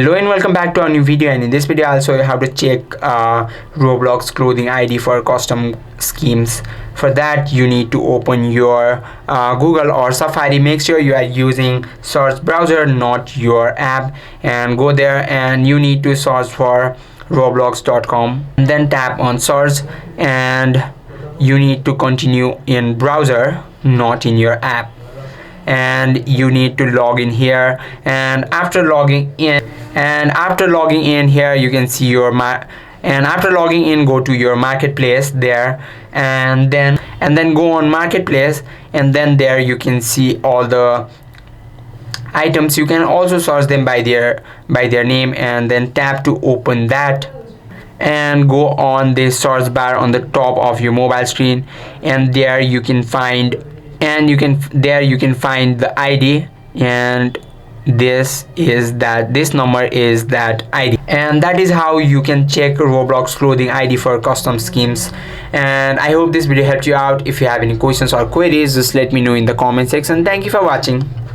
Hello and welcome back to our new video, and in this video I'll show you how to check Roblox clothing ID for custom schemes. For that you need to open your Google or Safari. Make sure you are using search browser, not your app, and go there and you need to search for roblox.com and then tap on search, and you need to continue in browser, not in your app, and you need to log in here. And after logging in here you can see your after logging in, go to your marketplace there, and then go on marketplace, and then there you can see all the items. You can also search them by their name, and then tap to open that and go on the search bar on the top of your mobile screen, and there you can find the ID, and this number is that ID, and that is how you can check Roblox clothing ID for custom schemes. And I hope this video helped you out. If you have any questions or queries, just let me know in the comment section. Thank you for watching.